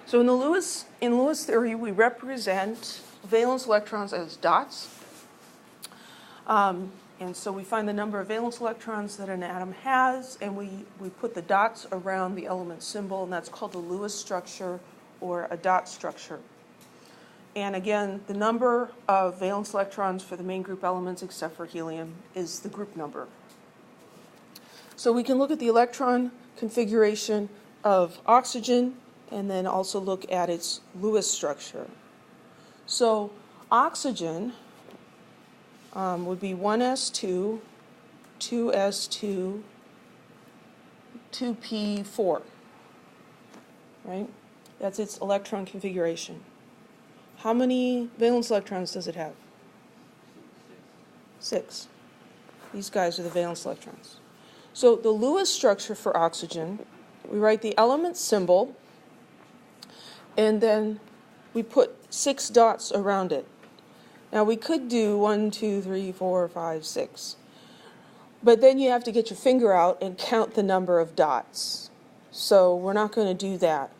So in Lewis theory, we represent valence electrons as dots. And so we find the number of valence electrons that an atom has, and we put the dots around the element symbol, and that's called the Lewis structure or a dot structure. And again, the number of valence electrons for the main group elements, except for helium, is the group number. So we can look at the electron configuration of oxygen and then also look at its Lewis structure. So oxygen would be 1s2, 2s2, 2p4, right? That's its electron configuration. How many valence electrons does it have? 6. These guys are the valence electrons. So the Lewis structure for oxygen, we write the element symbol, and then we put 6 dots around it. Now we could do 1, 2, 3, 4, 5, 6. But then you have to get your finger out and count the number of dots. So we're not going to do that.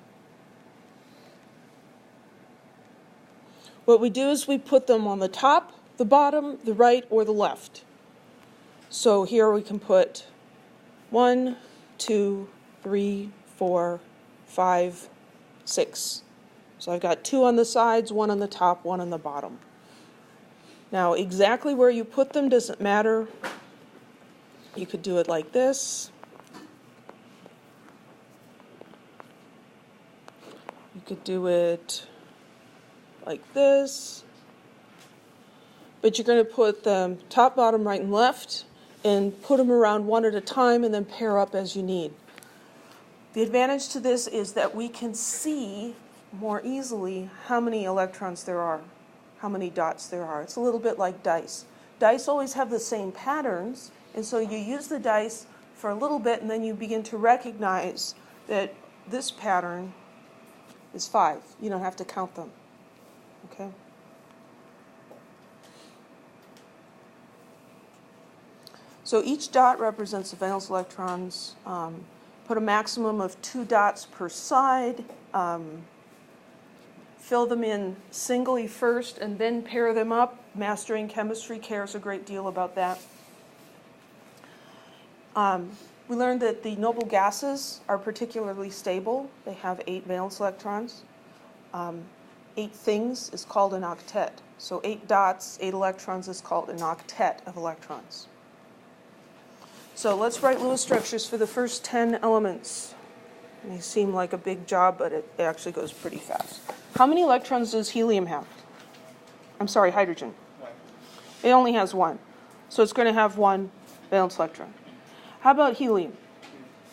What we do is we put them on the top, the bottom, the right, or the left. So here we can put 1, 2, 3, 4, 5, 6. So I've got 2 on the sides, 1 on the top, 1 on the bottom. Now, exactly where you put them doesn't matter. You could do it like this. You could do it like this. But you're going to put them top, bottom, right, and left, and put them around one at a time, and then pair up as you need. The advantage to this is that we can see more easily how many electrons there are, how many dots there are. It's a little bit like dice. Dice always have the same patterns, and so you use the dice for a little bit, and then you begin to recognize that this pattern is 5. You don't have to count them. Okay? So each dot represents the valence electrons. Put a maximum of 2 dots per side. Fill them in singly first and then pair them up. Mastering chemistry cares a great deal about that. We learned that the noble gases are particularly stable. They have 8 valence electrons. 8 things is called an octet. So 8 dots, 8 electrons is called an octet of electrons. So let's write Lewis structures for the first 10 elements. They seem like a big job, but it actually goes pretty fast. How many electrons does helium have? I'm sorry, hydrogen. 1. It only has 1. So it's going to have 1 valence electron. How about helium?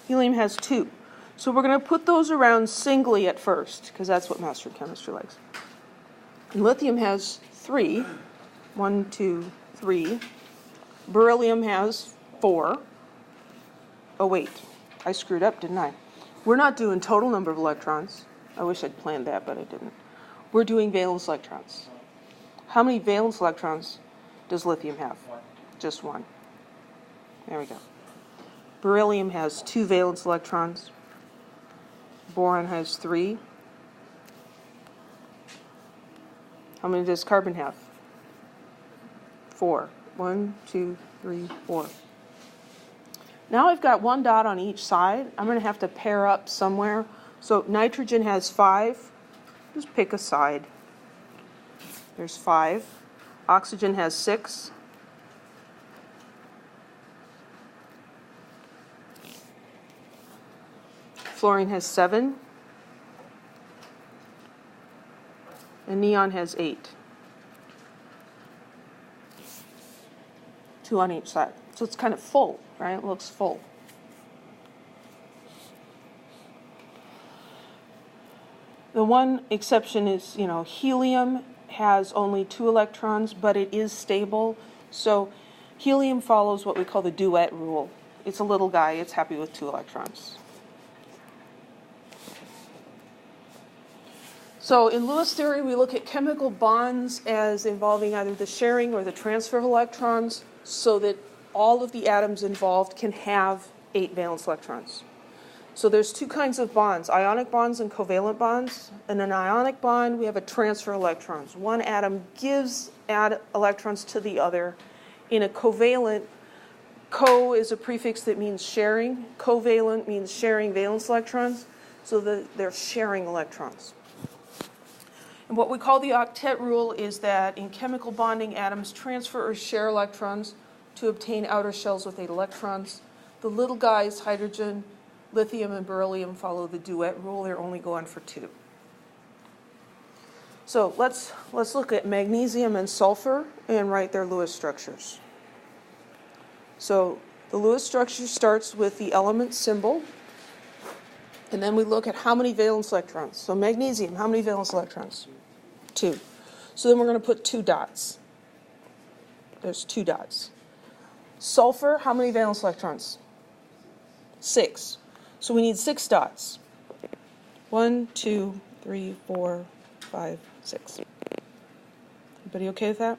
Helium has 2. So we're going to put those around singly at first, because that's what master chemistry likes. And lithium has 3. 1, 2, 3. Beryllium has 4. Oh, wait. I screwed up, didn't I? We're not doing total number of electrons. I wish I'd planned that, but I didn't. We're doing valence electrons. How many valence electrons does lithium have? 1. Just 1. There we go. Beryllium has 2 valence electrons. Boron has 3. How many does carbon have? 4. 1, 2, 3, 4. Now I've got 1 dot on each side. I'm going to have to pair up somewhere. So nitrogen has 5. Just pick a side. There's 5. Oxygen has 6. Fluorine has 7. And neon has 8. 2 on each side. So it's kind of full, right? It looks full. The one exception is, helium has only 2 electrons, but it is stable. So helium follows what we call the duet rule. It's a little guy. It's happy with 2 electrons. So in Lewis theory, we look at chemical bonds as involving either the sharing or the transfer of electrons so that all of the atoms involved can have 8 valence electrons. So there's two kinds of bonds, ionic bonds and covalent bonds. In an ionic bond, we have a transfer of electrons. One atom gives electrons to the other. In a covalent, co is a prefix that means sharing. Covalent means sharing valence electrons. So they're sharing electrons. And what we call the octet rule is that in chemical bonding, atoms transfer or share electrons to obtain outer shells with 8 electrons. The little guys, hydrogen, lithium, and beryllium, follow the duet rule. They're only going for 2. So let's look at magnesium and sulfur and write their Lewis structures. So the Lewis structure starts with the element symbol, and then we look at how many valence electrons. So magnesium, how many valence electrons? 2. So then we're going to put 2 dots. There's 2 dots. Sulfur, how many valence electrons? 6. So we need 6 dots. 1, 2, 3, 4, 5, 6. Everybody okay with that?